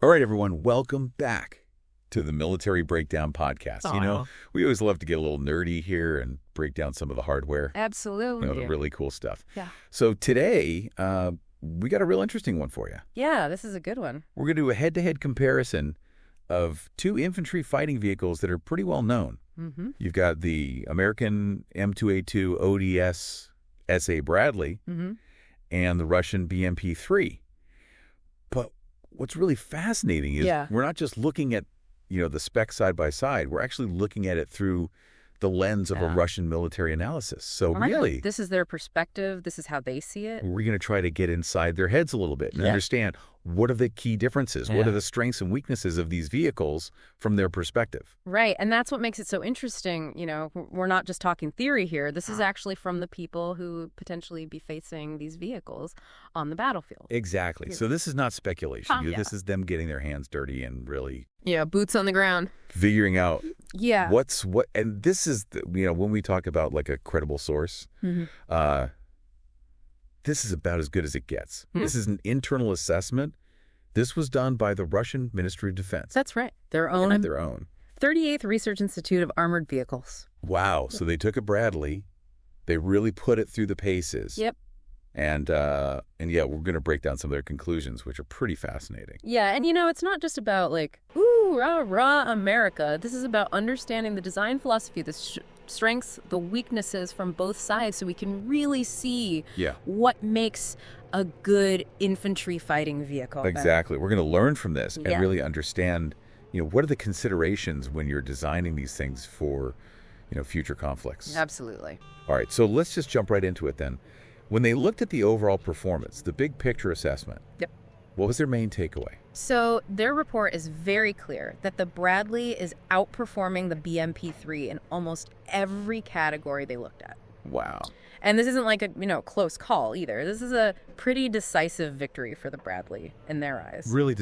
All right, everyone, welcome back to the Military Breakdown Podcast. Aw. You know, we always love to get a little nerdy here and break down some of the hardware. Absolutely. The really cool stuff. Yeah. So today, we got a real interesting one for you. Yeah, this is a good one. We're going to do a head-to-head comparison of two infantry fighting vehicles that are pretty well known. Mm-hmm. You've got the American M2A2 ODS SA Bradley and the Russian BMP-3. But what's really fascinating is we're not just looking at, the spec side by side. We're actually looking at it through the lens of a Russian military analysis. So really, this is their perspective. This is how they see it. we're going to try to get inside their heads a little bit and understand what are the key differences, what are the strengths and weaknesses of these vehicles from their perspective. Right. And that's what makes it so interesting. We're not just talking theory here. This is actually from the people who potentially be facing these vehicles on the battlefield. Exactly. So this is not speculation. This is them getting their hands dirty and really boots on the ground. figuring out Yeah. what's what. And this is, when we talk about like a credible source, this is about as good as it gets. This is an internal assessment. This was done by the Russian Ministry of Defense. That's right. Their They own had their own. 38th Research Institute of Armored Vehicles. Wow. So they took a Bradley. They really put it through the paces. Yep. And we're going to break down some of their conclusions, which are pretty fascinating. Yeah, and it's not just about like, ooh, rah, rah, America. This is about understanding the design philosophy, the strengths, the weaknesses from both sides so we can really see what makes a good infantry fighting vehicle. Exactly. We're going to learn from this and really understand, what are the considerations when you're designing these things for, future conflicts. Absolutely. All right, so let's just jump right into it then. When they looked at the overall performance, the big picture assessment, what was their main takeaway? So their report is very clear that the Bradley is outperforming the BMP-3 in almost every category they looked at. Wow. And this isn't like a, close call either. This is a pretty decisive victory for the Bradley in their eyes. Really,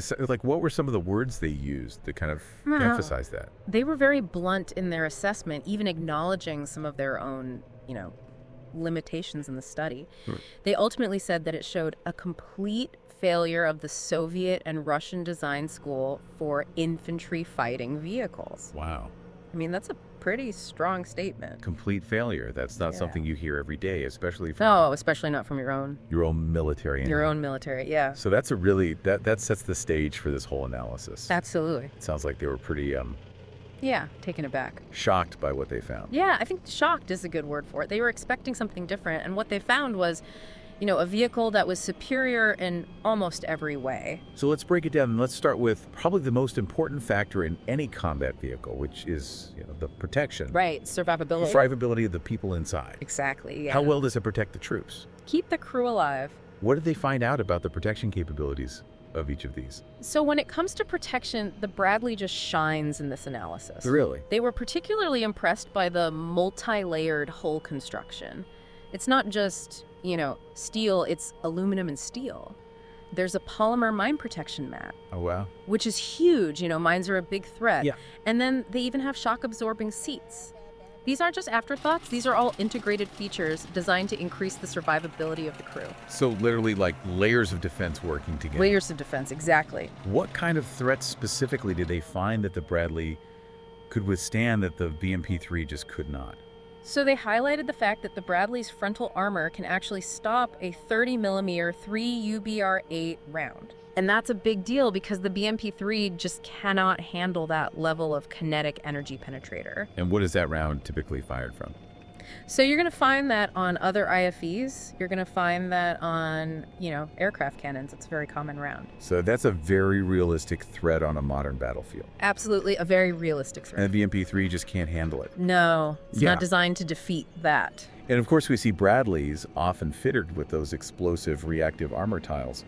what were some of the words they used to kind of emphasize that? They were very blunt in their assessment, even acknowledging some of their own, limitations in the study. They ultimately said that it showed a complete failure of the Soviet and Russian design school for infantry fighting vehicles. Wow. I mean, that's a pretty strong statement. Complete failure. That's not something you hear every day, especially from No, especially not from your own military. Your own military, yeah. So that's a really that sets the stage for this whole analysis. Absolutely. It sounds like they were pretty taken aback. shocked by what they found. Yeah, I think shocked is a good word for it. They were expecting something different, and what they found was, a vehicle that was superior in almost every way. So let's break it down, and let's start with probably the most important factor in any combat vehicle, which is the protection. Right, survivability. Survivability of the people inside. Exactly, yeah. How well does it protect the troops? Keep the crew alive. What did they find out about the protection capabilities of each of these? So when it comes to protection, the Bradley just shines in this analysis. Really? They were particularly impressed by the multi-layered hull construction. It's not just, steel, it's aluminum and steel. There's a polymer mine protection mat. Oh, wow. Which is huge. Mines are a big threat. Yeah. And then they even have shock-absorbing seats. These aren't just afterthoughts. These are all integrated features designed to increase the survivability of the crew. So literally like layers of defense working together. Layers of defense, exactly. What kind of threats specifically did they find that the Bradley could withstand that the BMP-3 just could not? So they highlighted the fact that the Bradley's frontal armor can actually stop a 30mm 3 UBR-8 round. And that's a big deal because the BMP-3 just cannot handle that level of kinetic energy penetrator. And what is that round typically fired from? So you're going to find that on other IFEs. You're going to find that on, aircraft cannons. It's a very common round. So that's a very realistic threat on a modern battlefield. Absolutely, a very realistic threat. And the BMP-3 just can't handle it. No, it's not designed to defeat that. And of course we see Bradleys often fitted with those explosive reactive armor tiles.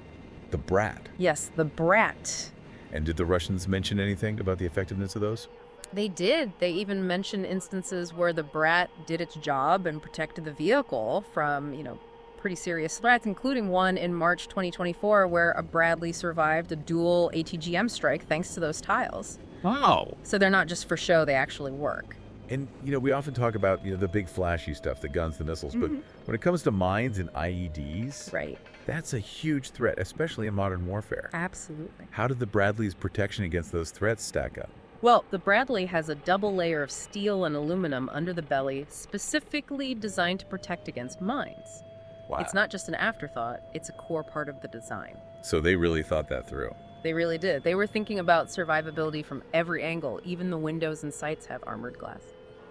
The Brat. Yes, the Brat. And did the Russians mention anything about the effectiveness of those? They did. They even mentioned instances where the Brat did its job and protected the vehicle from, pretty serious threats, including one in March 2024 where a Bradley survived a dual ATGM strike thanks to those tiles. Wow. So they're not just for show, they actually work. And, we often talk about, the big flashy stuff, the guns, the missiles, but when it comes to mines and IEDs, right, That's a huge threat, especially in modern warfare. Absolutely. How did the Bradley's protection against those threats stack up? Well, the Bradley has a double layer of steel and aluminum under the belly, specifically designed to protect against mines. Wow. It's not just an afterthought, it's a core part of the design. So they really thought that through. They really did. They were thinking about survivability from every angle. Even the windows and sights have armored glass.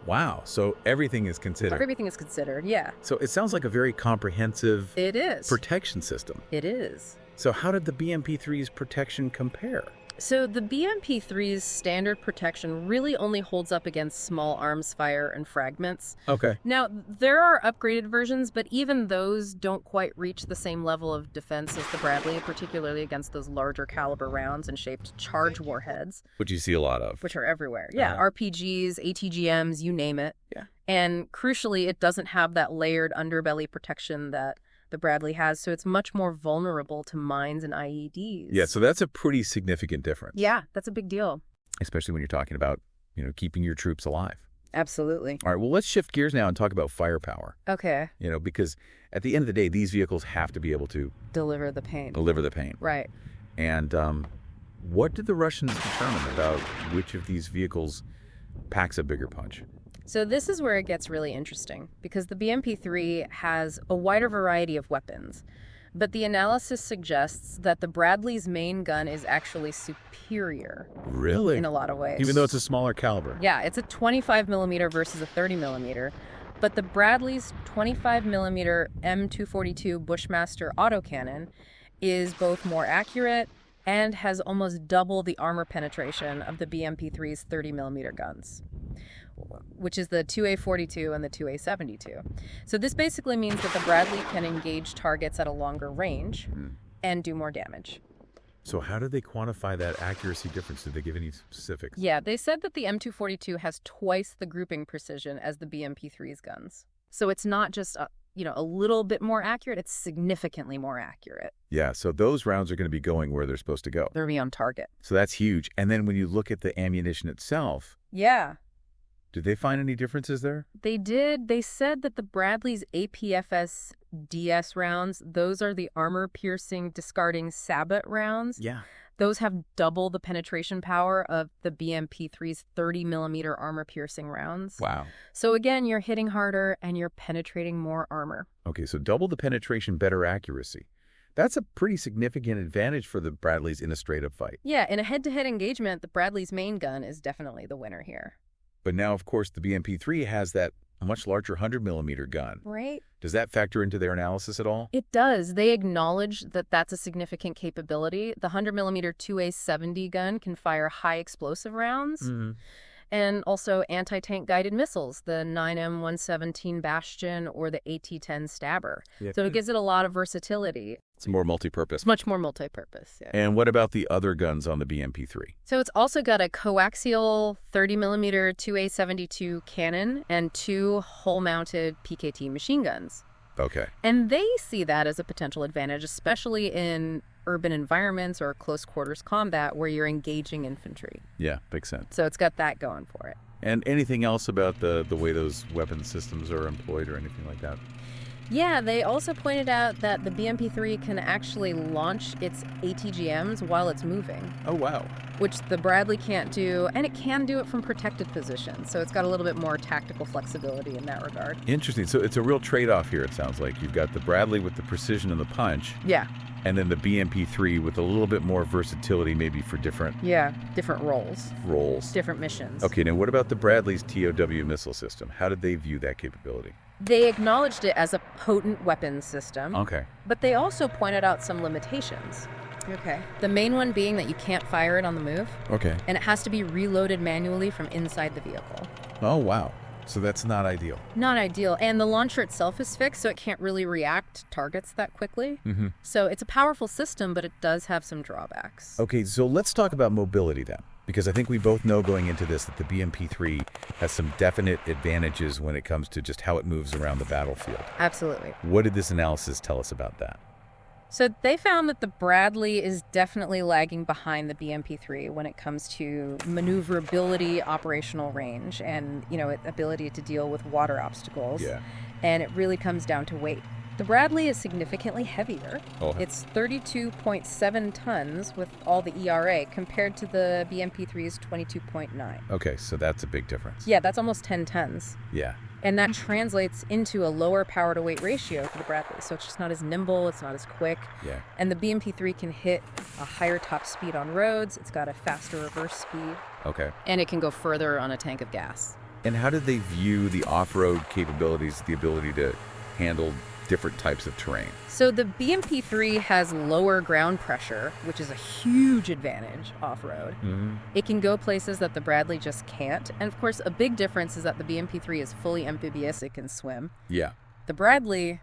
Wow. So everything is considered. Everything is considered, yeah. So it sounds like a very comprehensive It is. protection system. It is. So how did the BMP-3's protection compare? So the BMP-3's standard protection really only holds up against small arms fire and fragments. Okay. Now, there are upgraded versions, but even those don't quite reach the same level of defense as the Bradley, particularly against those larger caliber rounds and shaped charge warheads. Which you see a lot of. Which are everywhere. Yeah, RPGs, ATGMs, you name it. Yeah. And crucially, it doesn't have that layered underbelly protection that the Bradley has, so it's much more vulnerable to mines and IEDs. Yeah, so that's a pretty significant difference. Yeah, that's a big deal. Especially when you're talking about, keeping your troops alive. Absolutely. All right, well, let's shift gears now and talk about firepower. Okay. Because at the end of the day, these vehicles have to be able to deliver the pain. Right. And what did the Russians determine about which of these vehicles packs a bigger punch? So this is where it gets really interesting, because the BMP-3 has a wider variety of weapons, but the analysis suggests that the Bradley's main gun is actually superior. Really? In a lot of ways. Even though it's a smaller caliber? Yeah, it's a 25 millimeter versus a 30 millimeter, but the Bradley's 25 millimeter M242 Bushmaster autocannon is both more accurate and has almost double the armor penetration of the BMP-3's 30 millimeter guns, which is the 2A42 and the 2A72. So this basically means that the Bradley can engage targets at a longer range and do more damage. So how did they quantify that accuracy difference? Did they give any specifics? Yeah, they said that the M242 has twice the grouping precision as the BMP-3's guns. So it's not just a little bit more accurate, it's significantly more accurate. Yeah, so those rounds are going to be going where they're supposed to go. They're be on target. So that's huge. And then when you look at the ammunition itself... Yeah. Did they find any differences there? They did. They said that the Bradley's APFS DS rounds, those are the armor-piercing, discarding sabot rounds. Yeah. Those have double the penetration power of the BMP-3's 30 millimeter armor-piercing rounds. Wow. So again, you're hitting harder and you're penetrating more armor. Okay, so double the penetration, better accuracy. That's a pretty significant advantage for the Bradleys in a straight-up fight. Yeah, in a head-to-head engagement, the Bradley's main gun is definitely the winner here. But now, of course, the BMP-3 has that much larger 100 millimeter gun. Right. Does that factor into their analysis at all? It does. They acknowledge that that's a significant capability. The 100 millimeter 2A70 gun can fire high explosive rounds. Mm-hmm. And also anti-tank guided missiles, the 9M117 Bastion or the AT-10 Stabber. Yeah. So it gives it a lot of versatility. It's more multi-purpose. It's much more multi-purpose, yeah. And what about the other guns on the BMP-3? So it's also got a coaxial 30mm 2A72 cannon and 2 hull-mounted PKT machine guns. Okay. And they see that as a potential advantage, especially in urban environments or close quarters combat where you're engaging infantry. Yeah, makes sense. So it's got that going for it. And anything else about the way those weapon systems are employed or anything like that? Yeah, they also pointed out that the BMP-3 can actually launch its ATGMs while it's moving. Oh, wow. Which the Bradley can't do, and it can do it from protected positions. So it's got a little bit more tactical flexibility in that regard. Interesting. So it's a real trade-off here, it sounds like. You've got the Bradley with the precision and the punch. Yeah. And then the BMP-3 with a little bit more versatility maybe for different... Yeah, different roles. Roles. Different missions. Okay, now what about the Bradley's TOW missile system? How did they view that capability? They acknowledged it as a potent weapons system. Okay. But they also pointed out some limitations. Okay. The main one being that you can't fire it on the move. Okay. And it has to be reloaded manually from inside the vehicle. Oh, wow. So that's not ideal. Not ideal. And the launcher itself is fixed, so it can't really react to targets that quickly. Mm-hmm. So it's a powerful system, but it does have some drawbacks. Okay, so let's talk about mobility then. Because I think we both know going into this that the BMP-3 has some definite advantages when it comes to just how it moves around the battlefield. Absolutely. What did this analysis tell us about that? So they found that the Bradley is definitely lagging behind the BMP-3 when it comes to maneuverability, operational range, and, ability to deal with water obstacles. Yeah. And it really comes down to weight. The Bradley is significantly heavier. Oh. It's 32.7 tons with all the ERA compared to the BMP-3's 22.9. Okay, so that's a big difference. Yeah, that's almost 10 tons. Yeah. And that translates into a lower power to weight ratio for the Bradley. So it's just not as nimble, it's not as quick. Yeah. And the BMP-3 can hit a higher top speed on roads. It's got a faster reverse speed. Okay. And it can go further on a tank of gas. And how did they view the off-road capabilities, the ability to handle different types of terrain? So the BMP-3 has lower ground pressure, which is a huge advantage off-road. Mm-hmm. It can go places that the Bradley just can't. And of course, a big difference is that the BMP-3 is fully amphibious. It can swim. Yeah. The Bradley,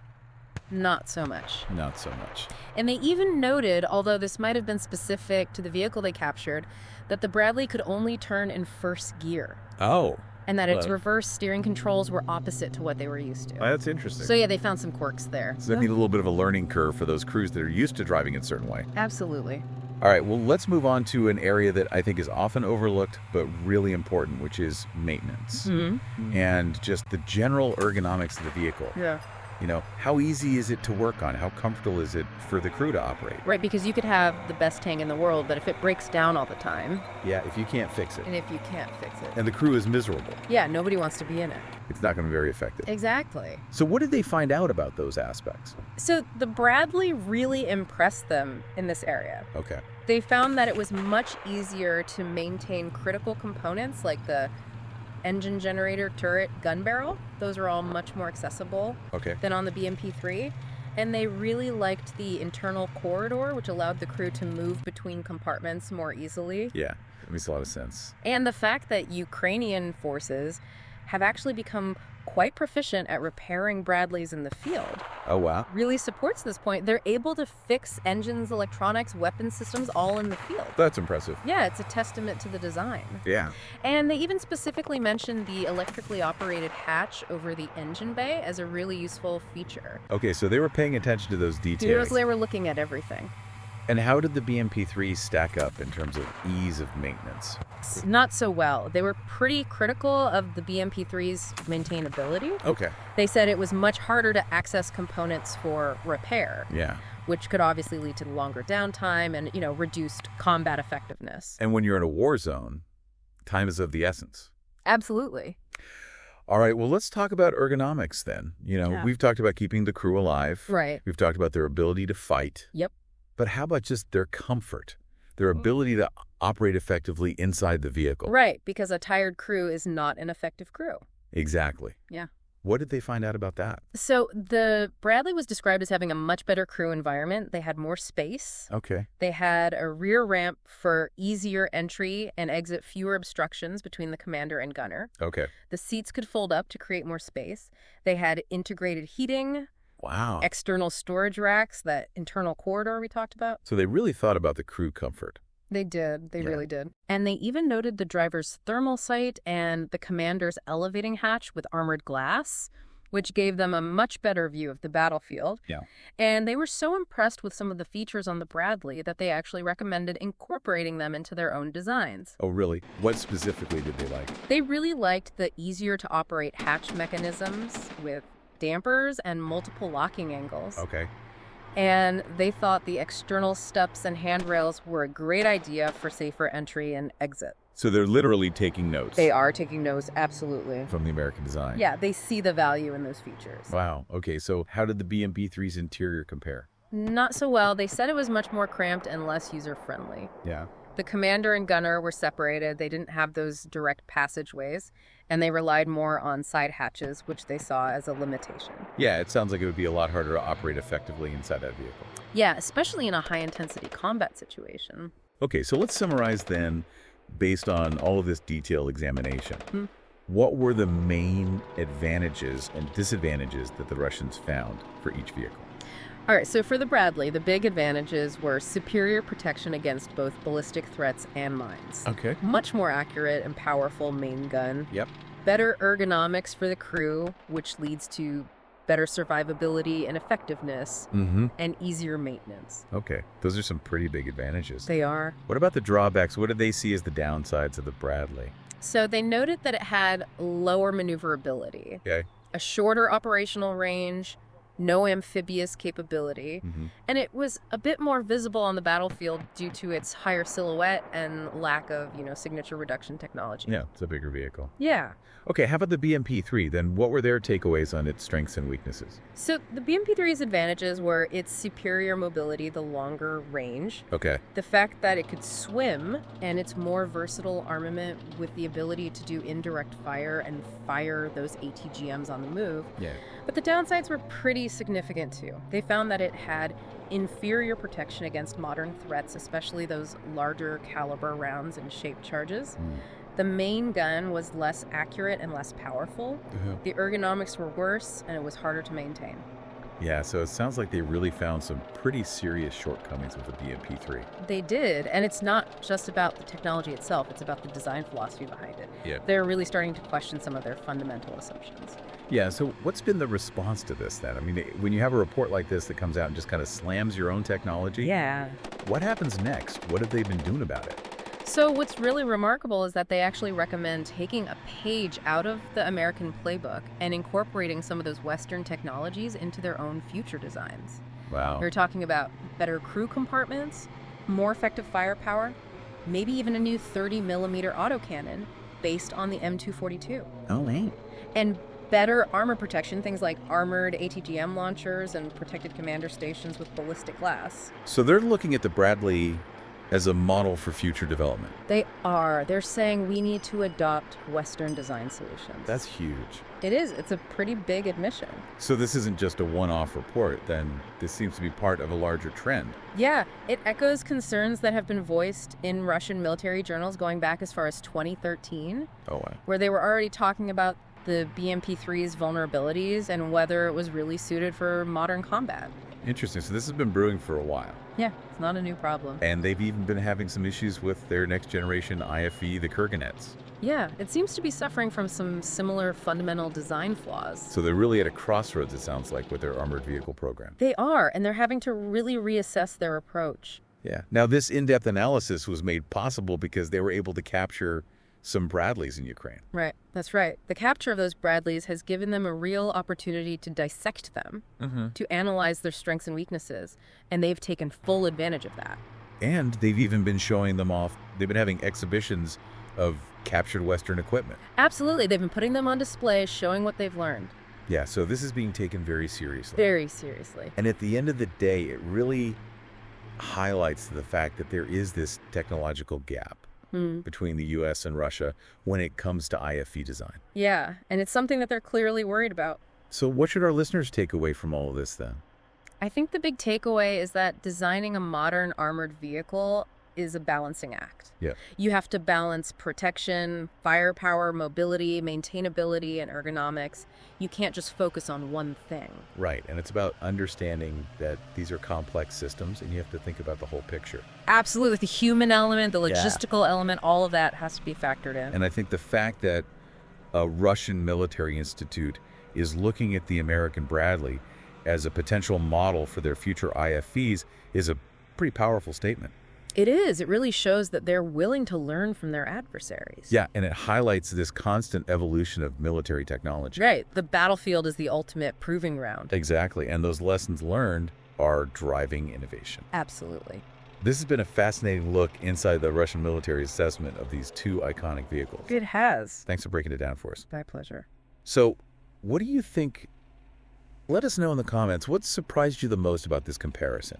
not so much. Not so much. And they even noted, although this might have been specific to the vehicle they captured, that the Bradley could only turn in first gear. Oh. And that its reverse steering controls were opposite to what they were used to. That's interesting. So yeah, they found some quirks there. So they need a little bit of a learning curve for those crews that are used to driving in a certain way. Absolutely. All right, well, let's move on to an area that I think is often overlooked, but really important, which is maintenance. Mm-hmm. And just the general ergonomics of the vehicle. Yeah. You know, how easy is it to work on? How comfortable is it for the crew to operate? Right, because you could have the best tank in the world, but if it breaks down all the time... Yeah, if you can't fix it. And if you can't fix it. And the crew is miserable. Yeah, nobody wants to be in it. It's not going to be very effective. Exactly. So what did they find out about those aspects? So the Bradley really impressed them in this area. Okay. They found that it was much easier to maintain critical components like the engine generator, turret, gun barrel. Those are all much more accessible than on the BMP-3. And they really liked the internal corridor, which allowed the crew to move between compartments more easily. Yeah, that makes a lot of sense. And the fact that Ukrainian forces have actually become quite proficient at repairing Bradleys in the field. Oh, wow. Really supports this point. They're able to fix engines, electronics, weapon systems all in the field. That's impressive. Yeah, it's a testament to the design. Yeah. And they even specifically mentioned the electrically operated hatch over the engine bay as a really useful feature. Okay, so they were paying attention to those details. They were looking at everything. And how did the BMP-3 stack up in terms of ease of maintenance? Not so well. They were pretty critical of the BMP-3's maintainability. Okay. They said it was much harder to access components for repair. Yeah. Which could obviously lead to longer downtime and, reduced combat effectiveness. And when you're in a war zone, time is of the essence. Absolutely. All right, well, let's talk about ergonomics then. We've talked about keeping the crew alive. Right. We've talked about their ability to fight. Yep. But how about just their comfort, their ability to operate effectively inside the vehicle? Right, because a tired crew is not an effective crew. Exactly. Yeah. What did they find out about that? So the Bradley was described as having a much better crew environment. They had more space. Okay. They had a rear ramp for easier entry and exit, fewer obstructions between the commander and gunner. Okay. The seats could fold up to create more space. They had integrated heating. Wow. External storage racks, that internal corridor we talked about. So they really thought about the crew comfort. They did. They really did. And they even noted the driver's thermal sight and the commander's elevating hatch with armored glass, which gave them a much better view of the battlefield. Yeah. And they were so impressed with some of the features on the Bradley that they actually recommended incorporating them into their own designs. Oh, really? What specifically did they like? They really liked the easier-to-operate hatch mechanisms with dampers and multiple locking angles. Okay. And they thought the external steps and handrails were a great idea for safer entry and exit. So they're literally taking notes. They are taking notes, absolutely. From the American design. Yeah, they see the value in those features. Wow. Okay, so how did the BMP-3's interior compare? Not so well. They said it was much more cramped and less user-friendly. Yeah. The commander and gunner were separated. They didn't have those direct passageways, and they relied more on side hatches, which they saw as a limitation. Yeah, it sounds like it would be a lot harder to operate effectively inside that vehicle. Yeah, especially in a high-intensity combat situation. Okay, so let's summarize then, based on all of this detailed examination. What were the main advantages and disadvantages that the Russians found for each vehicle? All right, so for the Bradley, the big advantages were superior protection against both ballistic threats and mines. Okay. Much more accurate and powerful main gun. Yep. Better ergonomics for the crew, which leads to better survivability and effectiveness, and easier maintenance. Okay, those are some pretty big advantages. They are. What about the drawbacks? What did they see as the downsides of the Bradley? So they noted that it had lower maneuverability, Okay. a shorter operational range, no amphibious capability, and it was a bit more visible on the battlefield due to its higher silhouette and lack of, signature reduction technology. Yeah, it's a bigger vehicle. Yeah. Okay, how about the BMP-3? Then what were their takeaways on its strengths and weaknesses? So the BMP-3's advantages were its superior mobility, the longer range. Okay. The fact that it could swim, and its more versatile armament with the ability to do indirect fire and fire those ATGMs on the move. Yeah. But the downsides were pretty significant too. They found that it had inferior protection against modern threats, especially those larger caliber rounds and shaped charges. The main gun was less accurate and less powerful. The ergonomics were worse, and it was harder to maintain. Yeah, so it sounds like they really found some pretty serious shortcomings with the BMP-3. They did, and it's not just about the technology itself, it's about the design philosophy behind it. Yeah. They're really starting to question some of their fundamental assumptions. Yeah, so what's been the response to this then? I mean, when you have a report like this that comes out and just kind of slams your own technology, what happens next? What have they been doing about it? So what's really remarkable is that they actually recommend taking a page out of the American playbook and incorporating some of those Western technologies into their own future designs. Wow. They're talking about better crew compartments, more effective firepower, maybe even a new 30mm autocannon based on the M242. Oh, man. And better armor protection, things like armored ATGM launchers and protected commander stations with ballistic glass. So they're looking at the Bradley as a model for future development. They are. They're saying we need to adopt Western design solutions. That's huge. It is. It's a pretty big admission. So this isn't just a one-off report, then this seems to be part of a larger trend. Yeah, it echoes concerns that have been voiced in Russian military journals going back as far as 2013. Oh, wow. Where they were already talking about the BMP-3's vulnerabilities and whether it was really suited for modern combat. Interesting. So this has been brewing for a while. Yeah, it's not a new problem. And they've even been having some issues with their next generation IFE, the Kurganets. Yeah, it seems to be suffering from some similar fundamental design flaws. So they're really at a crossroads, it sounds like, with their armored vehicle program. They are, and they're having to really reassess their approach. Yeah. Now, this in-depth analysis was made possible because they were able to capture some Bradleys in Ukraine. Right, that's right. The capture of those Bradleys has given them a real opportunity to dissect them, to analyze their strengths and weaknesses, and they've taken full advantage of that. And they've even been showing them off. They've been having exhibitions of captured Western equipment. Absolutely. They've been putting them on display, showing what they've learned. Yeah, so this is being taken very seriously. Very seriously. And at the end of the day, it really highlights the fact that there is this technological gap between the U.S. and Russia when it comes to IFE design. Yeah, and it's something that they're clearly worried about. So what should our listeners take away from all of this then? I think the big takeaway is that designing a modern armored vehicle is a balancing act. Yeah. You have to balance protection, firepower, mobility, maintainability, and ergonomics. You can't just focus on one thing. Right, and it's about understanding that these are complex systems and you have to think about the whole picture. Absolutely. The human element, the logistical element, all of that has to be factored in. And I think the fact that a Russian military institute is looking at the American Bradley as a potential model for their future IFEs is a pretty powerful statement. It is. It really shows that they're willing to learn from their adversaries. Yeah, and it highlights this constant evolution of military technology. Right. The battlefield is the ultimate proving ground. Exactly, and those lessons learned are driving innovation. Absolutely. This has been a fascinating look inside the Russian military assessment of these two iconic vehicles. It has. Thanks for breaking it down for us. My pleasure. So, what do you think? Let us know in the comments, what surprised you the most about this comparison?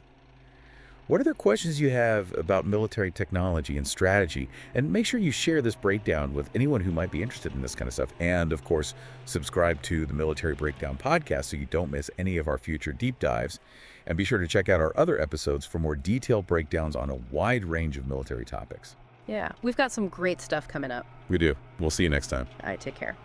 What other questions you have about military technology and strategy? And make sure you share this breakdown with anyone who might be interested in this kind of stuff. And, of course, subscribe to the Military Breakdown podcast so you don't miss any of our future deep dives. And be sure to check out our other episodes for more detailed breakdowns on a wide range of military topics. Yeah, we've got some great stuff coming up. We do. We'll see you next time. All right, take care.